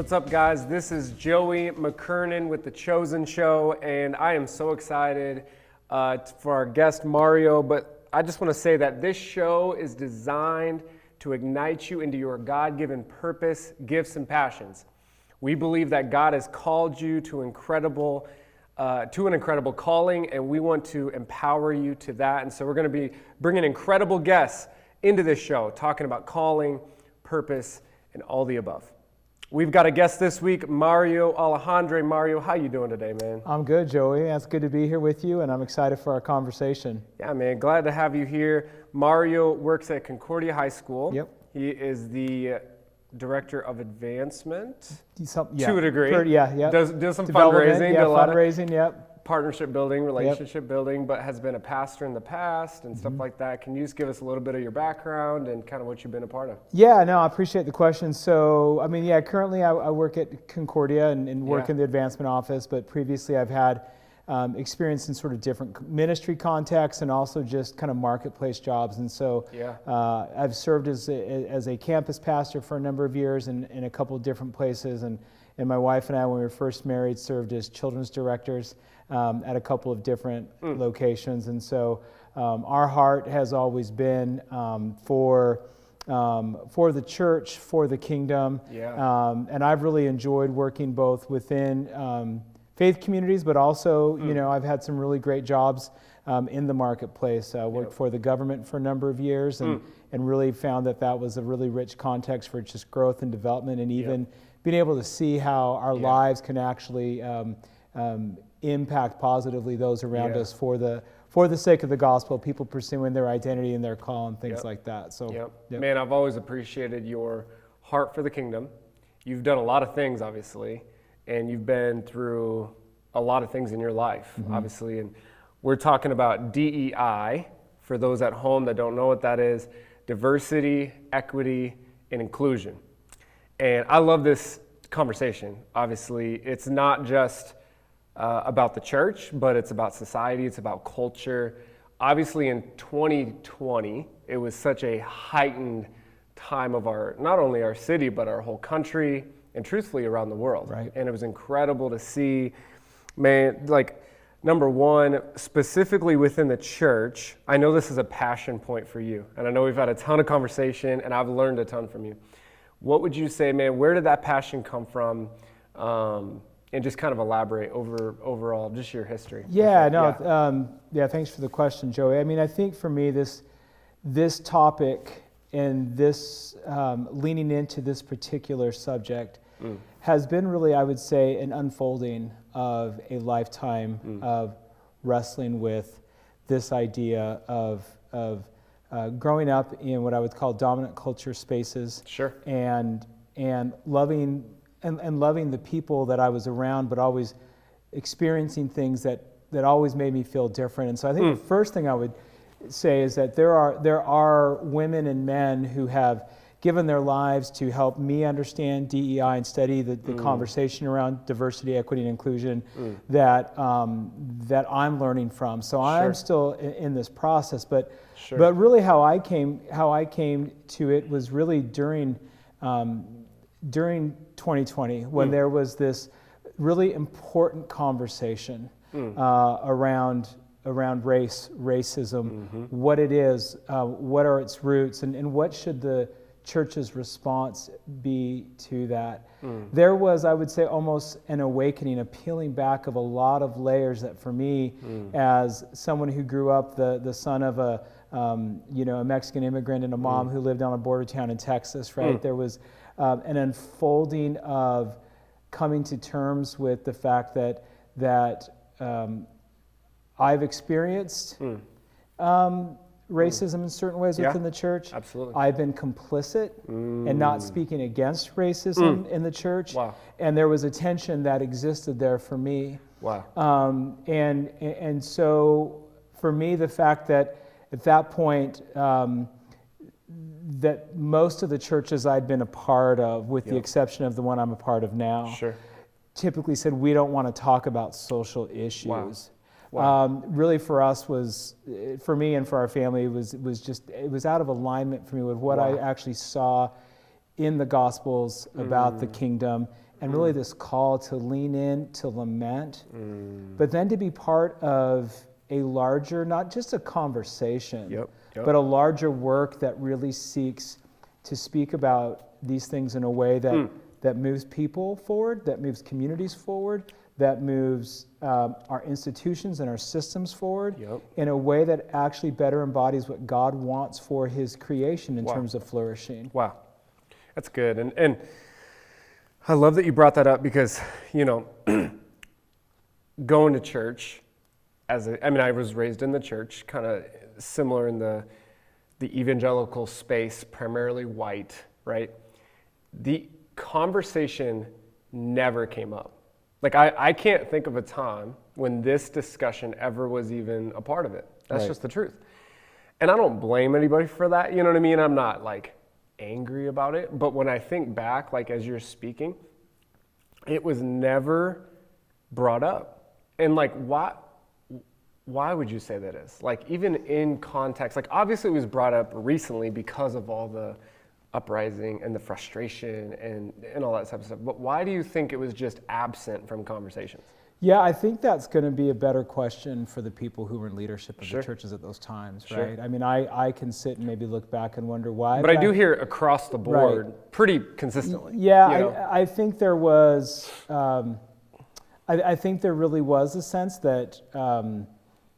What's up, guys? This is Joey McKernan with The Chosen Show, and I am so excited for our guest Mario, but I just want to say that this show is designed to ignite you into your God-given purpose, gifts, and passions. We believe that God has called you to an incredible calling, and we want to empower you to that. And so we're going to be bringing incredible guests into this show, talking about calling, purpose, and all the above. We've got a guest this week, Mario Alejandre. Mario, how you doing today, man? I'm good, Joey. It's good to be here with you, and I'm excited for our conversation. Yeah, man. Glad to have you here. Mario works at Concordia High School. Yep. He is the Director of Advancement Yeah. to a degree. Yeah. Does some fundraising. Yeah, a lot fundraising, yep. Partnership building, relationship building, but has been a pastor in the past and stuff like that. Can you just give us a little bit of your background and kind of what you've been a part of? Yeah, no, I appreciate the question. So, currently I work at Concordia and work in the advancement office, but previously I've had experience in sort of different ministry contexts and also just kind of marketplace jobs. And so I've served as a campus pastor for a number of years in a couple of different places. And my wife and I, when we were first married, served as children's directors at a couple of different locations. And so our heart has always been for the church, for the kingdom. And I've really enjoyed working both within faith communities, but also, I've had some really great jobs in the marketplace. I worked for the government for a number of years and really found that was a really rich context for just growth and development, and even being able to see how our lives can actually impact positively those around us for the sake of the gospel, people pursuing their identity and their call and things like that. So, Man, I've always appreciated your heart for the kingdom. You've done a lot of things, obviously, and you've been through a lot of things in your life, obviously. And we're talking about DEI, for those at home that don't know what that is: diversity, equity, and inclusion. And I love this conversation. Obviously, it's not just about the church, but it's about society, it's about culture. Obviously, in 2020, it was such a heightened time of not only our city, but our whole country, and truthfully around the world. Right. And it was incredible to see, man, like, number one, specifically within the church, I know this is a passion point for you, and I know we've had a ton of conversation, and I've learned a ton from you. What would you say, man, where did that passion come from? And just kind of elaborate overall, just your history. Thanks for the question, Joey. I think for me, this topic and this leaning into this particular subject has been really, I would say, an unfolding of a lifetime of wrestling with this idea of growing up in what I would call dominant culture spaces. Sure. And loving loving the people that I was around, but always experiencing things that always made me feel different. And so I think the first thing I would say is that there are women and men who have given their lives to help me understand DEI and study the conversation around diversity, equity, and inclusion that I'm learning from. So I'm still in this process, but really how I came to it was really during 2020, when there was this really important conversation around racism, what it is, what are its roots, and what should the church's response be to that. There was, I would say, almost an awakening, a peeling back of a lot of layers that for me, as someone who grew up the son of a Mexican immigrant and a mom who lived on a border town in Texas, right? There was an unfolding of coming to terms with the fact that I've experienced racism in certain ways within the church. Absolutely. I've been complicit in not speaking against racism in the church. Wow. And there was a tension that existed there for me. Wow. And so for me, the fact that at that point, that most of the churches I'd been a part of, with the exception of the one I'm a part of now, typically said, we don't want to talk about social issues. Wow. Really for us for me and for our family, it was out of alignment for me with what I actually saw in the Gospels about the kingdom and really this call to lean in, to lament, but then to be part of a larger, not just a conversation, but a larger work that really seeks to speak about these things in a way that moves people forward, that moves communities forward, that moves our institutions and our systems forward in a way that actually better embodies what God wants for his creation in terms of flourishing. Wow, that's good. And I love that you brought that up because, going to church, I was raised in the church, kind of similar in the evangelical space, primarily white, right? The conversation never came up. Like, I can't think of a time when this discussion ever was even a part of it. That's just the truth. And I don't blame anybody for that, you know what I mean? I'm not, like, angry about it. But when I think back, like, as you're speaking, it was never brought up. And, like, why would you say that is? Like, even in context, like, obviously it was brought up recently because of all the uprising and the frustration and all that type of stuff. But why do you think it was just absent from conversations? Yeah, I think that's going to be a better question for the people who were in leadership of the churches at those times, right? I mean, I can sit and maybe look back and wonder why. But I do hear it across the board pretty consistently. Yeah, I think there was, I think there really was a sense that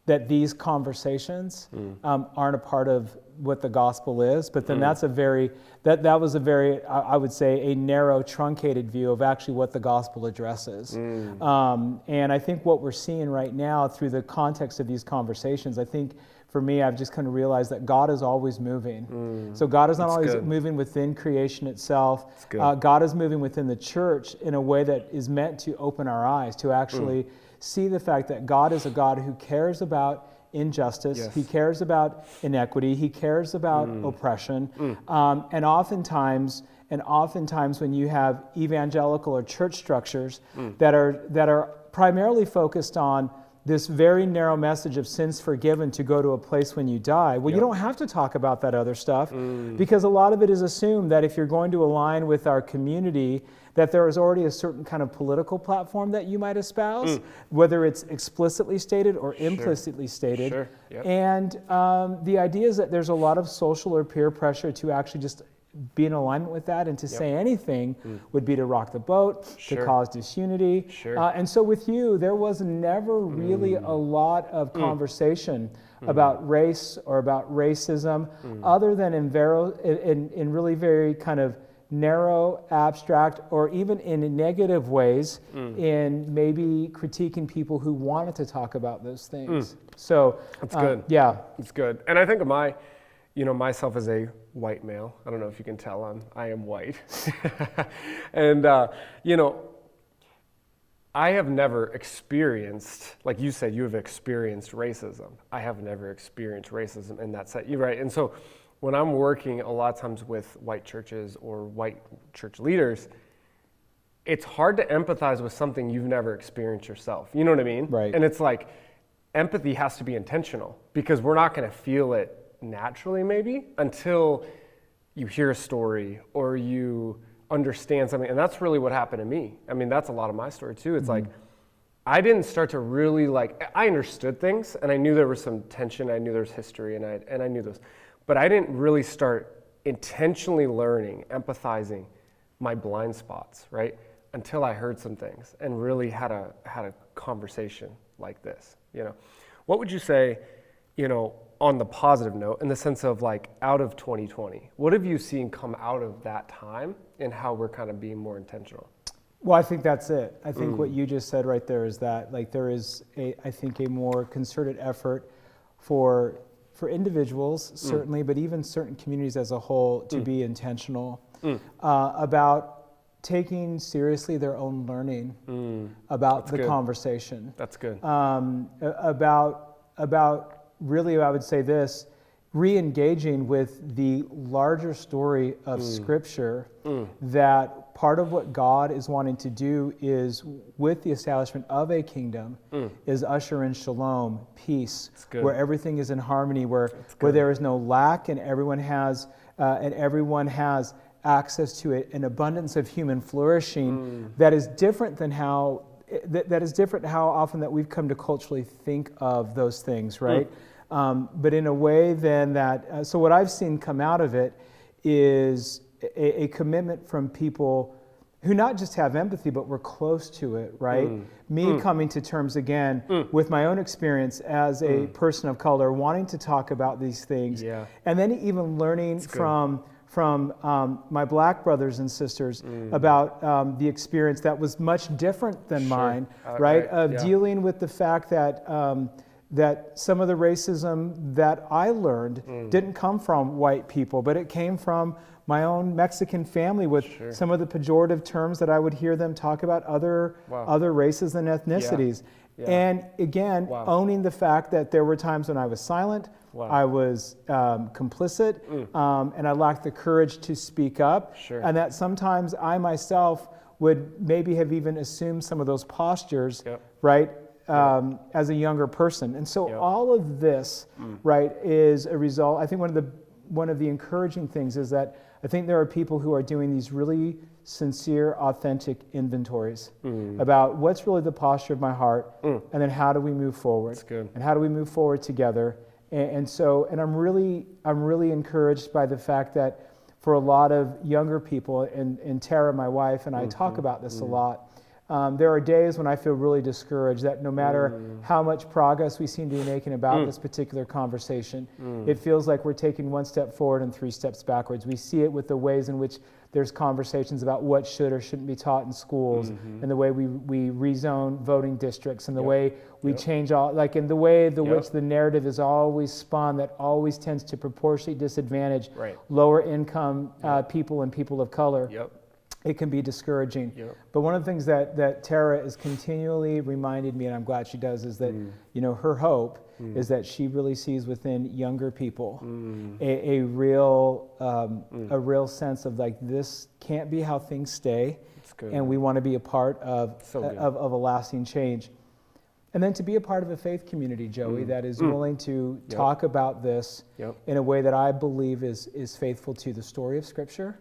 that these conversations aren't a part of what the gospel is, but then that's a very, that was a very, I would say, a narrow, truncated view of actually what the gospel addresses. And I think what we're seeing right now through the context of these conversations, I think for me, I've just kind of realized that God is always moving. So God is not always moving within creation itself. God is moving within the church in a way that is meant to open our eyes, to actually see the fact that God is a God who cares about injustice, he cares about inequity, he cares about oppression, and oftentimes when you have evangelical or church structures that are primarily focused on this very narrow message of sins forgiven to go to a place when you die, well, you don't have to talk about that other stuff because a lot of it is assumed that if you're going to align with our community, that there is already a certain kind of political platform that you might espouse, whether it's explicitly stated or implicitly stated. And the idea is that there's a lot of social or peer pressure to actually just be in alignment with that, and to say anything would be to rock the boat, to cause disunity. And so with you, there was never really a lot of conversation about race or about racism, other than in really very kind of narrow, abstract, or even in negative ways, in maybe critiquing people who wanted to talk about those things. So that's good. Yeah, it's good. And I think of myself as a white male. I don't know if you can tell I am white. And I have never experienced, like you said, you have experienced racism. I have never experienced racism in that set. You're right. And so when I'm working a lot of times with white churches or white church leaders, it's hard to empathize with something you've never experienced yourself. You know what I mean? Right. And it's like, empathy has to be intentional, because we're not going to feel it naturally maybe until you hear a story or you understand something. And that's really what happened to me. I mean, that's a lot of my story too. It's like, I didn't start to really I understood things and I knew there was some tension. I knew there was history and I knew those. But I didn't really start intentionally learning, empathizing my blind spots, right? Until I heard some things and really had a conversation like this, What would you say, on the positive note, in the sense of out of 2020, what have you seen come out of that time and how we're kind of being more intentional? Well, I think that's it. I think what you just said right there is that there is I think a more concerted effort for individuals, certainly, but even certain communities as a whole, to be intentional about taking seriously their own learning about the conversation. That's good. About really, I would say this, re-engaging with the larger story of Scripture, that part of what God is wanting to do is, with the establishment of a kingdom, is usher in shalom, peace, where everything is in harmony, where there is no lack, and everyone has access to an abundance of human flourishing that is different than how often that we've come to culturally think of those things, right? But in a way then that, so what I've seen come out of it is a commitment from people who not just have empathy, but we're close to it, right? Me coming to terms again with my own experience as a person of color, wanting to talk about these things, and then even learning from my black brothers and sisters about the experience that was much different than mine, right? Of dealing with the fact that that some of the racism that I learned didn't come from white people, but it came from my own Mexican family with some of the pejorative terms that I would hear them talk about other races and ethnicities. And again, owning the fact that there were times when I was silent, I was complicit, and I lacked the courage to speak up, and that sometimes I myself would maybe have even assumed some of those postures, right, as a younger person. And so all of this, right, is a result. I think one of the encouraging things is that I think there are people who are doing these really sincere, authentic inventories about what's really the posture of my heart, and then how do we move forward? That's good. And how do we move forward together? And I'm really encouraged by the fact that for a lot of younger people, and Tara, my wife, and I talk about this a lot, there are days when I feel really discouraged that no matter how much progress we seem to be making about this particular conversation, it feels like we're taking one step forward and 3 steps backwards. We see it with the ways in which there's conversations about what should or shouldn't be taught in schools, and the way we rezone voting districts, and the way we change all, like in the way which the narrative is always spun that always tends to proportionally disadvantage lower income people and people of color. It can be discouraging. But one of the things that Tara is continually reminded me, and I'm glad she does, is that her hope is that she really sees within younger people a real sense of like, this can't be how things stay, and we want to be a part of a lasting change. And then to be a part of a faith community, Joey, that is willing to talk about this in a way that I believe is faithful to the story of Scripture.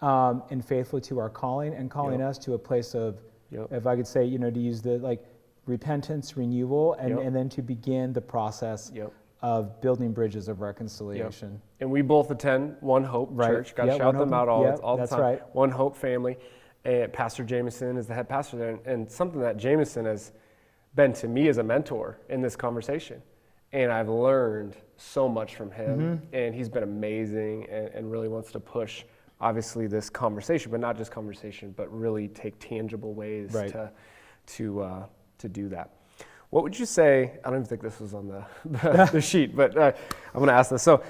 And faithful to our calling, and calling us to a place of, if I could say, to use the repentance, renewal, and then to begin the process of building bridges of reconciliation. And we both attend One Hope Church. Got to shout them out all the time. That's right. One Hope family. And Pastor Jameson is the head pastor there. And something that Jameson has been to me as a mentor in this conversation. And I've learned so much from him. And he's been amazing, and really wants to push obviously this conversation, but not just conversation, but really take tangible ways to do that. What would you say? I don't even think this was on the sheet, but I'm going to ask this. So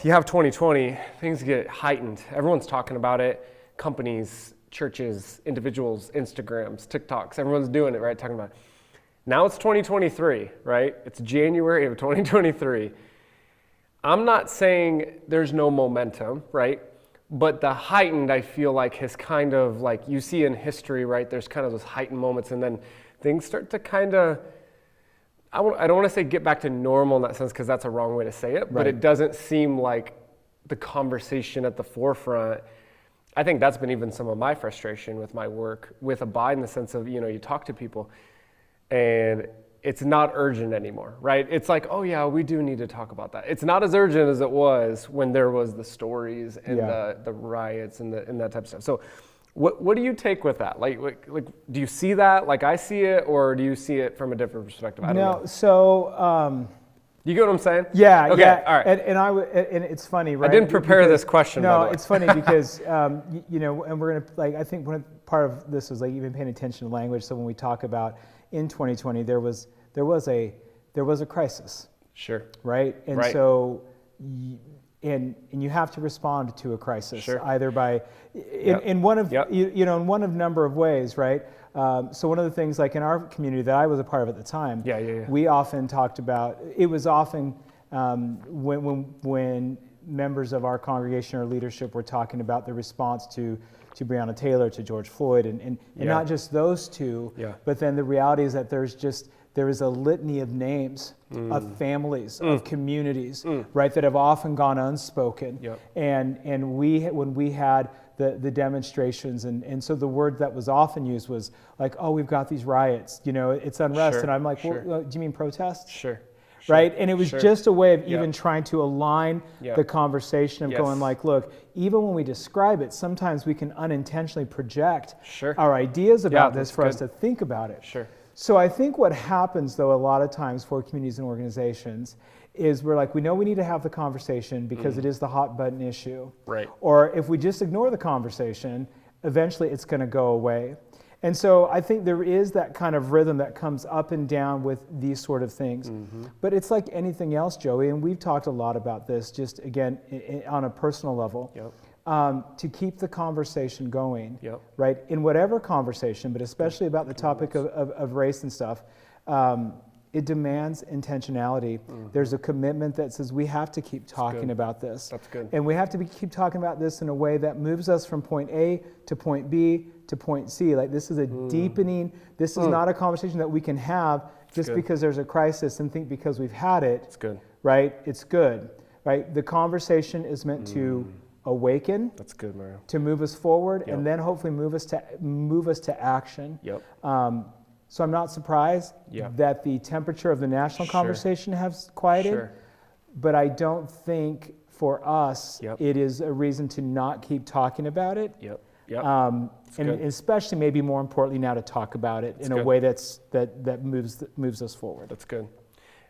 you have 2020, things get heightened. Everyone's talking about it. Companies, churches, individuals, Instagrams, TikToks, everyone's doing it, right? Talking about it. Now it's 2023, right? It's January of 2023. I'm not saying there's no momentum, right? But the heightened, I feel like, has kind of like, you see in history, right? There's kind of those heightened moments, and then things start to kind of, I don't want to say get back to normal in that sense, because that's a wrong way to say it, but it doesn't seem like the conversation at the forefront. I think that's been even some of my frustration with my work with Abide, in the sense of, you talk to people and it's not urgent anymore, right? It's like, oh yeah, we do need to talk about that. It's not as urgent as it was when there was the stories and the riots and that type of stuff. So what do you take with that? Like, do you see that like I see it, or do you see it from a different perspective? I don't know. So, you get what I'm saying? Yeah. Okay. Yeah. All right. And it's funny, right? I didn't prepare this question. No, it's funny because, and we're going to, I think part of this was even paying attention to language. So when we talk about in 2020, there was a crisis. Sure. Right. And so, and you have to respond to a crisis either by in one of in one of number of ways, right? So one of the things, like in our community that I was a part of at the time, we often talked about, it was often when members of our congregation or leadership were talking about the response to Breonna Taylor, to George Floyd, and not just those two, but then the reality is that there's there is a litany of names, of families, of communities, right, that have often gone unspoken. Yep. And when we had the demonstrations, and so the word that was often used was like, oh, we've got these riots, it's unrest. Sure, And I'm like, sure. well, do you mean protests? Sure. Right? And it was just a way of even Yep. trying to align Yep. the conversation of Yes. going like, look, even when we describe it, sometimes we can unintentionally project Sure. our ideas about this that's for us good. to think about it. Sure. So I think what happens, though, a lot of times for communities and organizations is we're like, we know we need to have the conversation because it is the hot button issue. Right. Or if we just ignore the conversation, eventually it's going to go away. And so I think there is that kind of rhythm that comes up and down with these sort of things. But it's like anything else, Joey, and we've talked a lot about this, just again, on a personal level. Yep. To keep the conversation going, Yep. right? In whatever conversation, but especially about the topic of race and stuff, it demands intentionality. There's a commitment that says we have to keep talking about this. That's good. And we have to keep talking about this in a way that moves us from point A to point B to point C. Like this is a deepening, this is not a conversation that we can have just good. because there's a crisis and think because we've had it, It's good. right? It's good, right? The conversation is meant to awaken, That's good, Mario. to move us forward, Yep. and then hopefully move us to action. Yep. So I'm not surprised Yep. that the temperature of the national Sure. conversation has quieted, Sure. but I don't think for us Yep. it is a reason to not keep talking about it. Yep. Yep. And good. especially maybe more importantly now to talk about it in a good. way that moves us forward. That's good.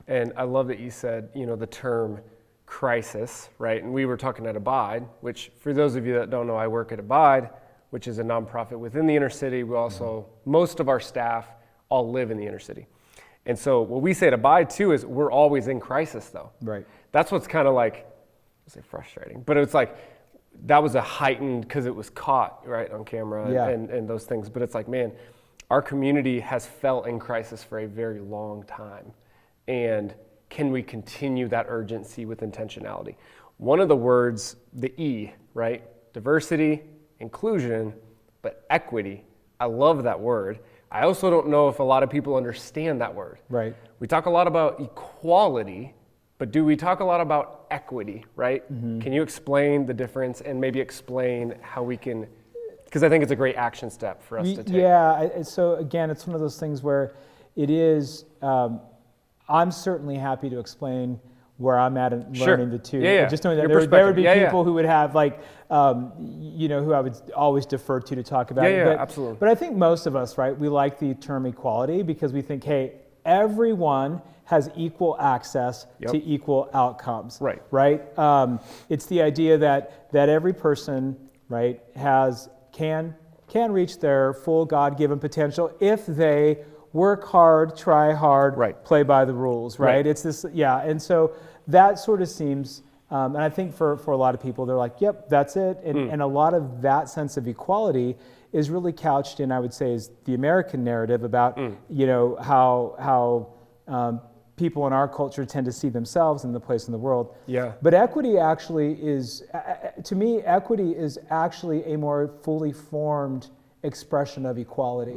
And I love that you said, the term crisis, right? And we were talking at Abide, which for those of you that don't know, I work at Abide, which is a nonprofit within the inner city. We also, most of our staff all live in the inner city. And so what we say at Abide too is we're always in crisis though. Right. That's what's kind of like, I'll say frustrating, but it's like, that was a heightened, because it was caught, right, on camera Yeah. and those things. But it's like, man, our community has felt in crisis for a very long time. And can we continue that urgency with intentionality? One of the words, the E, right? Diversity, inclusion, but equity. I love that word. I also don't know if a lot of people understand that word. Right. We talk a lot about equality, but do we talk a lot about equity, right? Can you explain the difference and maybe explain how we can, because I think it's a great action step for us to take. Yeah, so again, it's one of those things where it is, I'm certainly happy to explain where I'm at in Sure. learning the two. Yeah. Just knowing that Your there would be perspective. people who would have like, who I would always defer to talk about it. Yeah, But, absolutely. But I think most of us, right, we like the term equality because we think, hey, everyone has equal access Yep. to equal outcomes. Right. Right? It's the idea that every person, right, can reach their full God-given potential if they work hard, try hard, Right. play by the rules, right? Right. It's this, yeah, and so that sort of seems, and I think for a lot of people, they're like, yep, that's it, and a lot of that sense of equality is really couched in, I would say, is the American narrative about, how people in our culture tend to see themselves in the place in the world. Yeah. But equity actually is, to me, equity is actually a more fully formed expression of equality.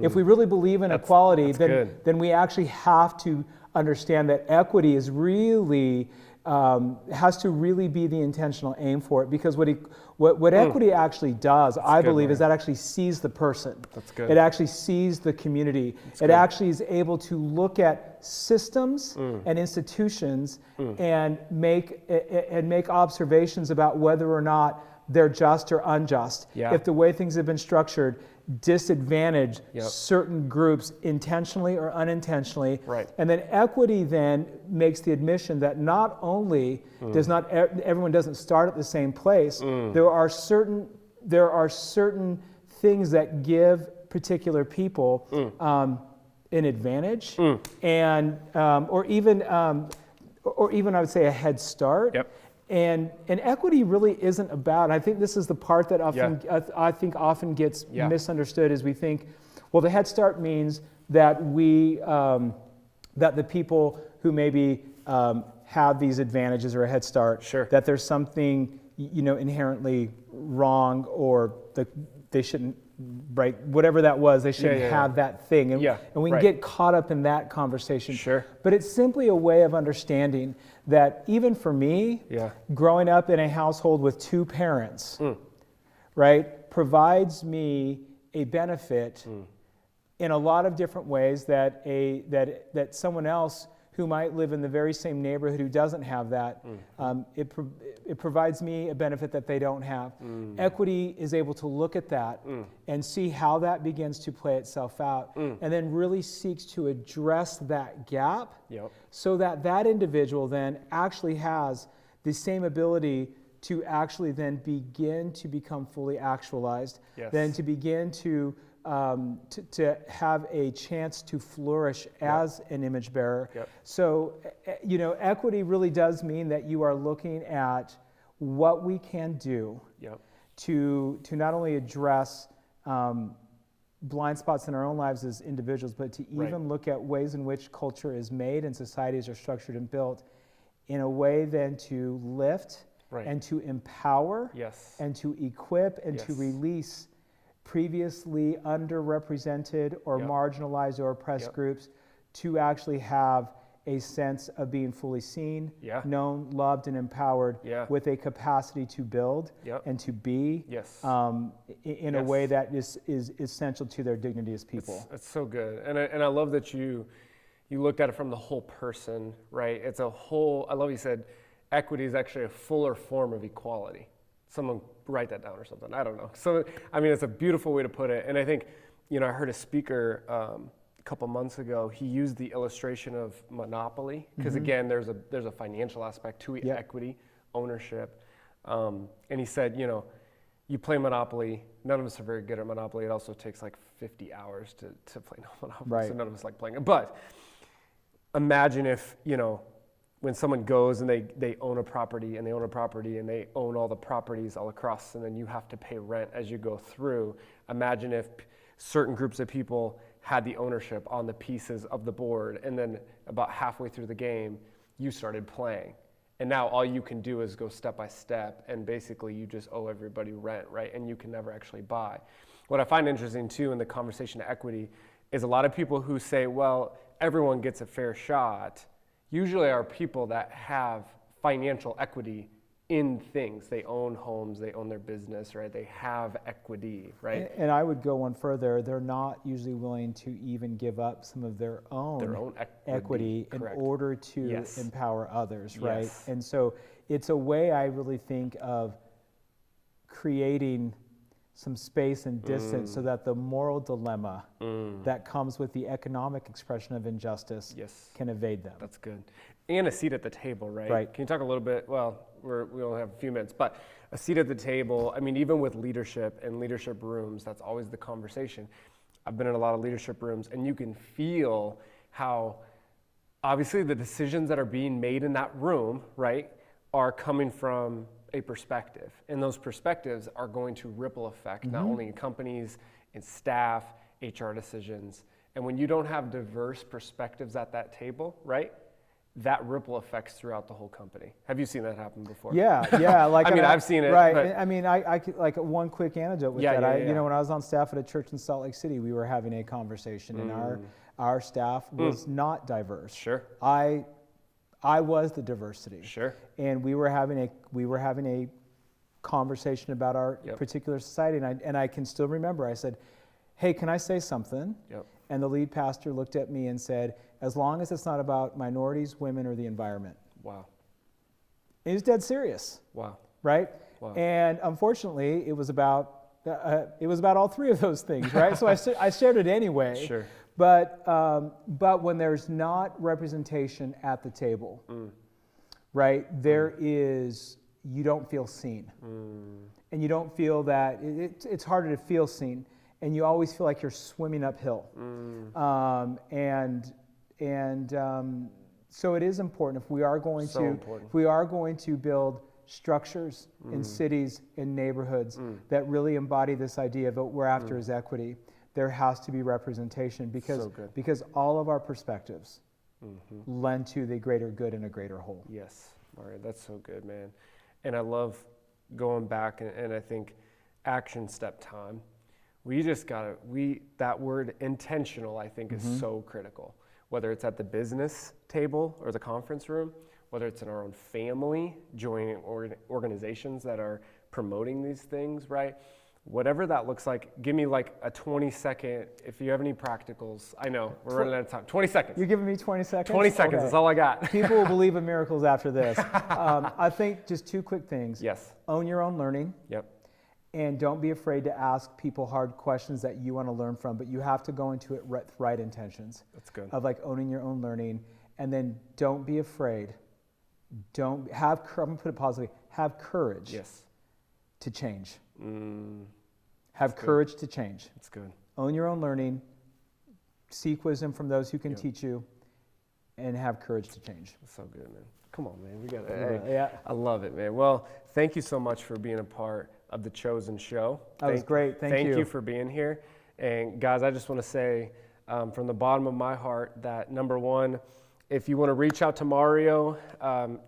If we really believe in equality, that's good. then we actually have to understand that equity is really has to really be the intentional aim for it, because what equity actually does, I good, believe, is Ryan. that actually sees the person. That's good. It actually sees the community. It good. actually is able to look at systems and institutions and make observations about whether or not they're just or unjust. Yeah. If the way things have been structured disadvantage Yep. certain groups intentionally or unintentionally. Right. And then equity then makes the admission that not only does not everyone doesn't start at the same place, there are certain things that give particular people an advantage and or even I would say a head start. Yep. And equity really isn't about, I think this is the part that often gets Yeah. misunderstood, is we think, well, the Head Start means that that the people who maybe have these advantages or a head start, Sure. that there's something inherently wrong, or that they shouldn't right, whatever that was, they shouldn't have that thing. And, and we can get caught up in that conversation. Sure. But it's simply a way of understanding that even for me, growing up in a household with two parents, right, provides me a benefit in a lot of different ways that that someone else who might live in the very same neighborhood who doesn't have that, it provides me a benefit that they don't have. Equity is able to look at that and see how that begins to play itself out, and then really seeks to address that gap so that that individual then actually has the same ability to actually then begin to become fully actualized, then to begin to have a chance to flourish as an image bearer. So, you know, equity really does mean that you are looking at what we can do to not only address blind spots in our own lives as individuals, but to even look at ways in which culture is made and societies are structured and built in a way then to lift and to empower and to equip and to release previously underrepresented or marginalized or oppressed groups to actually have a sense of being fully seen, known, loved, and empowered with a capacity to build and to be in a way that is essential to their dignity as people. It's so good. And I love that you looked at it from the whole person, right? It's a whole, I love you said, equity is actually a fuller form of equality. Someone write that down or something. I don't know. So, I mean, it's a beautiful way to put it. And I think, you know, I heard a speaker a couple months ago. He used the illustration of monopoly because, again, there's a financial aspect to equity, ownership. And he said, you know, you play Monopoly. None of us are very good at Monopoly. It also takes like 50 hours to play Monopoly. So none of us like playing it. But imagine if, you know, when someone goes and they own a property and they own all the properties all across, and then you have to pay rent as you go through. Imagine if certain groups of people had the ownership on the pieces of the board, and then about halfway through the game, you started playing. And now all you can do is go step by step, and basically you just owe everybody rent, right? And you can never actually buy. What I find interesting too in the conversation of equity is a lot of people who say, well, everyone gets a fair shot, usually are people that have financial equity in things. They own homes, they own their business, right? They have equity, right? And I would go one further. They're not usually willing to even give up some of their own equity in order to empower others, right? And so it's a way I really think of creating some space and distance so that the moral dilemma that comes with the economic expression of injustice can evade them. That's good. And a seat at the table, right? Can you talk a little bit, well, we only have a few minutes, but a seat at the table, I mean, even with leadership and leadership rooms, that's always the conversation. I've been in a lot of leadership rooms, and you can feel how obviously the decisions that are being made in that room, right, are coming from a perspective, and those perspectives are going to ripple effect not only in companies, in staff, HR decisions. And when you don't have diverse perspectives at that table, right, that ripple affects throughout the whole company. Have you seen that happen before? Yeah. Like I mean, I've seen it. Right. But I mean, I could, like one quick anecdote with that. You know, when I was on staff at a church in Salt Lake City, we were having a conversation, and our staff was not diverse. Sure. I was the diversity. Sure. And we were having a conversation about our particular society, and I can still remember. I said, "Hey, can I say something?" And the lead pastor looked at me and said, "As long as it's not about minorities, women, or the environment." Wow. And he was dead serious. Wow. Right? Wow. And unfortunately, it was about all three of those things, right? So I shared it anyway. Sure. But when there's not representation at the table, right, you don't feel seen. And you don't feel that, it's harder to feel seen, and you always feel like you're swimming uphill. So it is important if we are going to build structures in cities and neighborhoods that really embody this idea of what we're after is equity. There has to be representation because all of our perspectives lend to the greater good and a greater whole. Yes, Mario, that's so good, man. And I love going back, and I think action step time. We just gotta, that word intentional, I think, is so critical. Whether it's at the business table or the conference room, whether it's in our own family, joining organizations that are promoting these things, right? Whatever that looks like, give me like a 20-second, if you have any practicals. I know, we're running out of time. 20 seconds. You're giving me 20 seconds? 20 seconds, that's all I got. People will believe in miracles after this. I think just 2 quick things. Yes. Own your own learning. Yep. And don't be afraid to ask people hard questions that you want to learn from, but you have to go into it with right intentions. That's good. Of like owning your own learning. And then don't be afraid. I'm going to put it positively, have courage. Yes. To change. Have courage to change. That's good. Own your own learning. Seek wisdom from those who can teach you. And have courage to change. That's so good, man. Come on, man. We got it. Hey, I love it, man. Well, thank you so much for being a part of the Chosen Show. That was great. Thank you. Thank you for being here. And guys, I just want to say from the bottom of my heart that number one, if you want to reach out to Mario,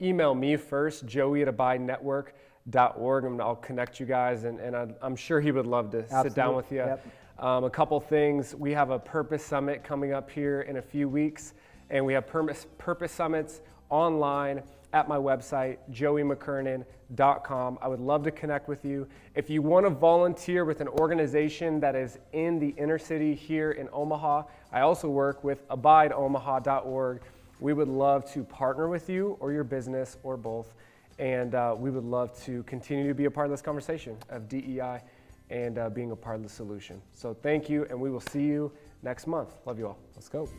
email me first, joey@abidnetwork.org, and I'll connect you guys. And I'm sure he would love to sit down with you. Yep. A couple things. We have a Purpose Summit coming up here in a few weeks, and we have Purpose Summits online at my website, joeymckernan.com. I would love to connect with you. If you want to volunteer with an organization that is in the inner city here in Omaha, I also work with abideomaha.org. We would love to partner with you or your business or both, and we would love to continue to be a part of this conversation of DEI and being a part of the solution. So thank you, and we will see you next month. Love you all. Let's go.